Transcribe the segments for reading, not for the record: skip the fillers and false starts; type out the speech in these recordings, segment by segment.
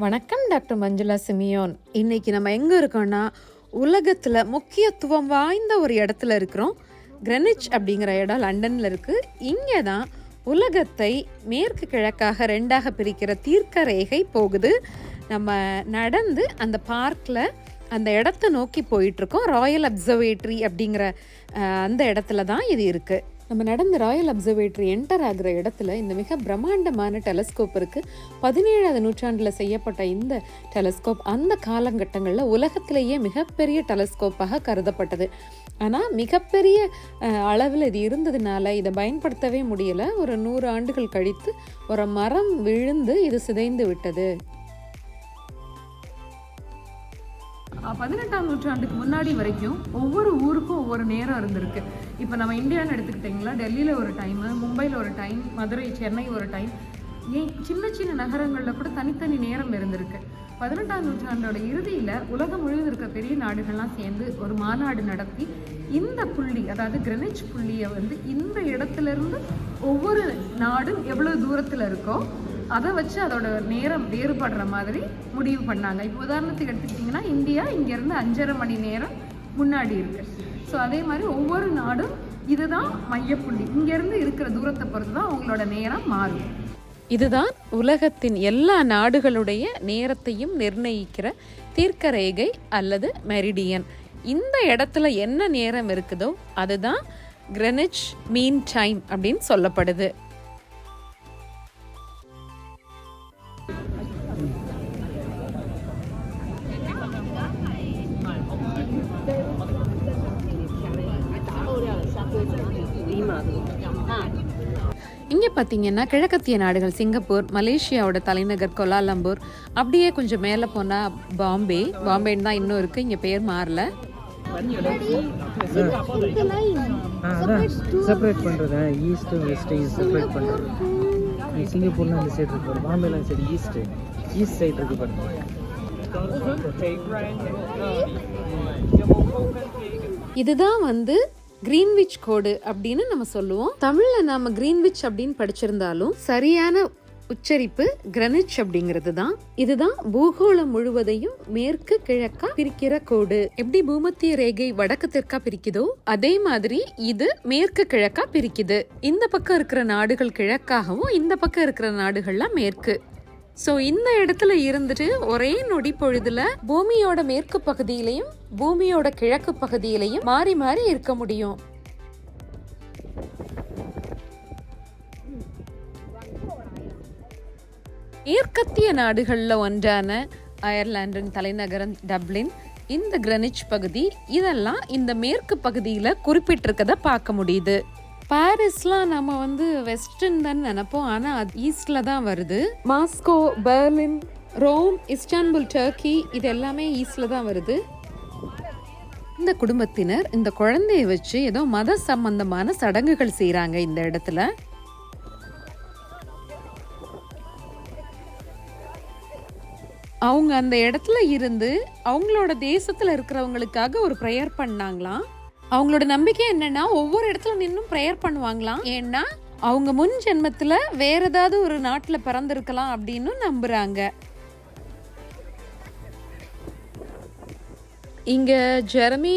வணக்கம் doctor Manjula Simeon. இன்னைக்கு நம்ம எங்கே இருக்கோம்னா உலகத்தில் முக்கியத்துவம் வாய்ந்த ஒரு இடத்துல இருக்கிறோம். கிரெனிச் அப்படிங்கிற இடம் லண்டனில் இருக்குது. இங்கே தான் உலகத்தை மேற்கு கிழக்காக ரெண்டாக பிரிக்கிற தீர்க்க ரேகை போகுது. நம்ம நடந்து அந்த பார்க்கில் அந்த இடத்த நோக்கி போயிட்டுருக்கோம். ராயல் அப்சர்வேட்டரி அப்படிங்கிற அந்த இடத்துல தான் இது இருக்குது. நம்ம நடந்த ராயல் அப்சர்வேட்டரி என்டர் ஆகிற இடத்துல இந்த மிக பிரம்மாண்டமான டெலஸ்கோப் இருக்குது. 17ஆவது நூற்றாண்டில் செய்யப்பட்ட இந்த டெலஸ்கோப் அந்த காலகட்டங்களில் உலகத்திலேயே மிகப்பெரிய டெலஸ்கோப்பாக கருதப்பட்டது. ஆனால் மிகப்பெரிய அளவில் இது இருந்ததுனால இதை பயன்படுத்தவே முடியலை. ஒரு 100 ஆண்டுகள் கழித்து ஒரு மரம் விழுந்து இது சிதைந்து விட்டது. 18ஆம் நூற்றாண்டுக்கு முன்னாடி வரைக்கும் ஒவ்வொரு ஊருக்கும் ஒவ்வொரு நேரம் இருந்திருக்கு. இப்போ நம்ம இந்தியான்னு எடுத்துக்கிட்டிங்களா, டெல்லியில் ஒரு டைமு, மும்பையில் ஒரு டைம், மதுரை, சென்னை ஒரு டைம், ஏன் சின்ன சின்ன நகரங்களில் கூட தனித்தனி நேரம் இருந்திருக்கு. 18ஆம் நூற்றாண்டோட இறுதியில் உலகம் முழுவதும் இருக்க பெரிய நாடுகள்லாம் சேர்ந்து ஒரு மாநாடு நடத்தி இந்த புள்ளி, அதாவது கிரெனிச் புள்ளியை இந்த இடத்துலேருந்து ஒவ்வொரு நாடும் எவ்வளோ தூரத்தில் இருக்கோ அதை வச்சு அதோட நேரம் வேறுபடுற மாதிரி முடிவு பண்ணாங்க. இப்போ உதாரணத்துக்கு எடுத்துக்கிட்டிங்கன்னா, இந்தியா இங்கேருந்து 5.5 மணி நேரம் முன்னாடி இருக்குது. ஸோ அதே மாதிரி ஒவ்வொரு நாடும் இதுதான் மையப்புள்ளி, இங்கேருந்து இருக்கிற தூரத்தை பொறுத்து தான் அவங்களோட நேரம் மாறும். இதுதான் உலகத்தின் எல்லா நாடுகளுடைய நேரத்தையும் நிர்ணயிக்கிற தீர்க்க ரேகை அல்லது மெரிடியன். இந்த இடத்துல என்ன நேரம் இருக்குதோ அதுதான் கிரெனிச் மீன் டைம் அப்படின்னு சொல்லப்படுது. இங்கே பார்த்தீங்கன்னா கிழக்கத்திய நாடுகள் சிங்கப்பூர், மலேசியாவோட தலைநகர் கோலாலம்பூர், அப்படியே கொஞ்சம் மேலே போனால் பாம்பேன்னு தான் இன்னும் இருக்குது, இங்கே பேர் மாறல. செப்பரேட் பண்ணுறது ஈஸ்ட் வெஸ்ட் செப்பரேட் பண்ணுறது. சிங்கப்பூர்லாம் அந்த சைடு இருக்கு, பாம்பேலாம் சைடு ஈஸ்ட் சைடு இருக்கு பாருங்க. இதுதான் கிரீன்விச் கோடு அப்படின்னு நம்ம சொல்லுவோம். தமிழ்ல நாம கிரீன்விச் அப்படின்னு படிச்சிருந்தாலும் சரியான உச்சரிப்பு கிரெனிச் அப்படிங்கிறது தான். இதுதான் பூகோளம் முழுவதையும் மேற்கு கிழக்கா பிரிக்கிற கோடு. எப்படி பூமத்திய ரேகை வடக்கு தெற்கா பிரிக்குதோ அதே மாதிரி இது மேற்கு கிழக்கா பிரிக்குது. இந்த பக்கம் இருக்கிற நாடுகள் கிழக்காகவும் இந்த பக்கம் இருக்கிற நாடுகள்லாம் மேற்கு. ஸோ இந்த இடத்துல இருந்துட்டு ஒரே நொடி பொழுதுல பூமியோட மேற்கு பகுதியிலையும் பூமியோட கிழக்கு பகுதியிலையும் மாறி மாறி இருக்க முடியும். மேற்கத்திய நாடுகள்ல ஒன்றான அயர்லாந்தின் தலைநகரம் டப்ளின், இந்த கிரெனிச் பகுதி, இதெல்லாம் இந்த மேற்கு பகுதியில குறிப்பிட்டிருக்கத பார்க்க முடியுது. பாரிஸ்லாம் நம்ம வெஸ்டர்ன் தான் நினைப்போம், ஆனால் அது ஈஸ்டில் தான் வருது. Moscow, Berlin, Rome, Istanbul, Turkey, இது எல்லாமே ஈஸ்டில் தான் வருது. இந்த குடும்பத்தினர் இந்த குழந்தைய வச்சு ஏதோ மத சம்பந்தமான சடங்குகள் செய்கிறாங்க இந்த இடத்துல. அவங்க அந்த இடத்துல இருந்து அவங்களோட தேசத்தில் இருக்கிறவங்களுக்காக ஒரு ப்ரேயர் பண்ணாங்களாம். அவங்களோட நம்பிக்கை என்னன்னா, ஒவ்வொரு இடத்துல நின்னும் ப்ரேயர் பண்ணுவாங்களாம். ஏன்னா அவங்க முன் ஜென்மத்துல வேற ஏதாவது ஒரு நாட்டுல பிறந்திருக்கலாம் அப்படின்னு நம்புறாங்க. இங்க ஜெரமி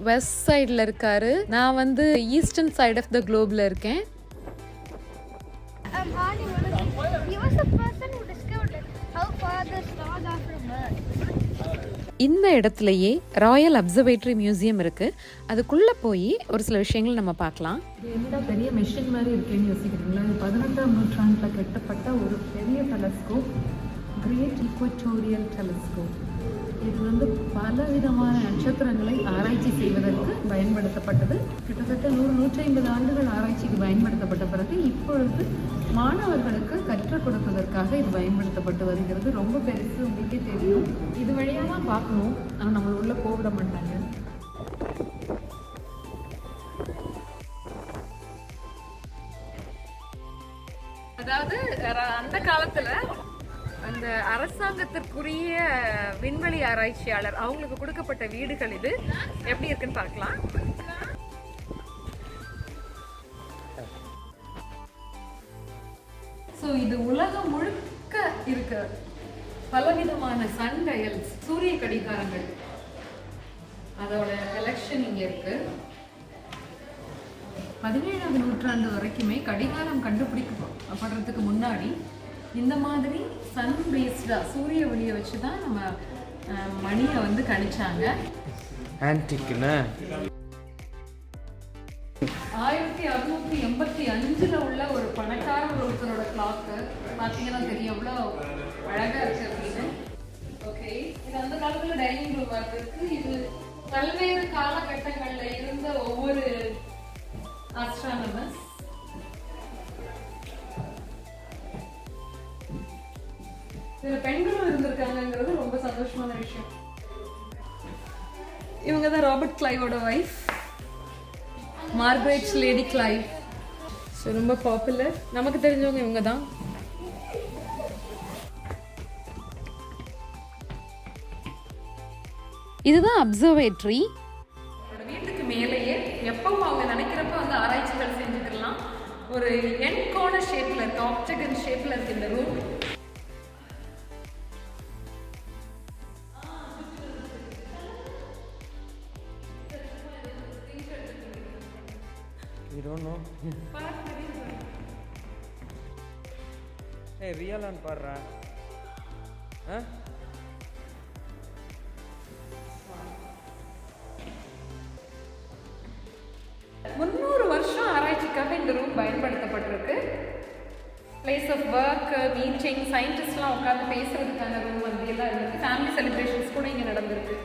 வெஸ்ட் சைடுல இருக்காரு, நான் ஈஸ்டர்ன் சைடு ஆஃப் த குளோப்ல இருக்கேன். இந்த இடத்துலையே ராயல் அப்சர்வேட்டரி மியூசியம் இருக்குது. அதுக்குள்ளே போய் ஒரு சில விஷயங்கள் நம்ம பார்க்கலாம். இது என்ன பெரிய மெஷின் மாதிரி இருக்குன்னு யோசிக்கிறீங்களா? இது 18ஆம் நூற்றாண்டில் கட்டப்பட்ட ஒரு பெரிய டெலஸ்கோப், கிரேட் ஈக்வட்டோரியல் டெலஸ்கோப். இது பல விதமான நட்சத்திரங்களை ஆராய்ச்சி செய்வதற்கு பயன்படுத்தப்பட்டது. கிட்டத்தட்ட 100-150 ஆண்டுகள் ஆராய்ச்சிக்கு பயன்படுத்தப்பட்ட பிறகு இப்பொழுது மாணவர்களுக்கு கற்றுக் கொடுப்பதற்காக இது பயன்படுத்தப்பட்டு வருகிறது. ரொம்ப பெருசு, உங்களுக்கே தெரியும். இது வழியாக தான் பார்க்கணும், ஆனால் நம்ம உள்ள போவிட மாட்டாங்க. அதாவது அந்த காலத்துல அந்த அரசாங்கத்திற்குரிய விண்வெளி ஆராய்ச்சியாளர் அவங்களுக்கு கொடுக்கப்பட்ட வீடுகள் இது எப்படி இருக்குன்னு பார்க்கலாம். ஸோ இது உலகம் முழுக்க இருக்கு. பலவிதமான சன் டயல்ஸ், சூரிய கடிகாரங்கள், அதோட கலெக்ஷன் இங்க இருக்கு. 17ஆம் நூற்றாண்டு வரைக்குமே கடிகாரம் கண்டுபிடிக்கப்படுறதுக்கு முன்னாடி இந்த மாதிரி சன் பேஸ்டா சூரிய ஒளியை வச்சு தான் நம்ம மணியை வந்து கணிச்சாங்க. ஆன்டிக்னா 1685 உள்ள ஒரு பணக்கார ஒருத்தரோட கிளாக்கு பார்த்தீங்கன்னா தெரியும் எவ்வளோ அழகா இருக்கு அப்படின்னு. ஓகே, இது அந்த காலத்துல டைனிங் ரூம் இருக்கு. இது பல்வேறு காலகட்டங்கள்ல இருந்த ஒவ்வொரு ஆஸ்ட்ரானமர்ஸ். இதுல பெண்களும் இருந்திருக்காங்கிறது ரொம்ப சந்தோஷமான விஷயம். இவங்க தான் ராபர்ட் கிளைவோட wife, Margaret Lady Clive. So ரொம்ப பாப்புலர், நமக்கு தெரிஞ்சவங்க இவங்க தான். இதுதான் அப்சர்வேட்டரி. வீட்டுக்கு மேலேயே எப்பவும் அவங்க நினைக்கிறப்ப வந்து ஆராய்ச்சிகள் செஞ்சுக்கலாம். ஒரு எண்கோண ஷேப்ல இருக்கு, ஆக்டகன் ஷேப்ல இருக்கு இந்த room. You don't know. Hey, real and parra. Huh? வருஷம் ஆராய்ச்சிக்காக இந்த ரூம் பயன்படுத்தப்பட்டிருக்கு. பிளேஸ் ஆஃப் ஒர்க், மீட்டிங், சயின்டிஸ்ட்லாம் உட்காந்து பேசுறதுக்கான ரூம் வந்து எல்லாம் இருக்கு. ஃபேமிலி செலிப்ரேஷன்ஸ் கூட இங்கே நடந்திருக்கு.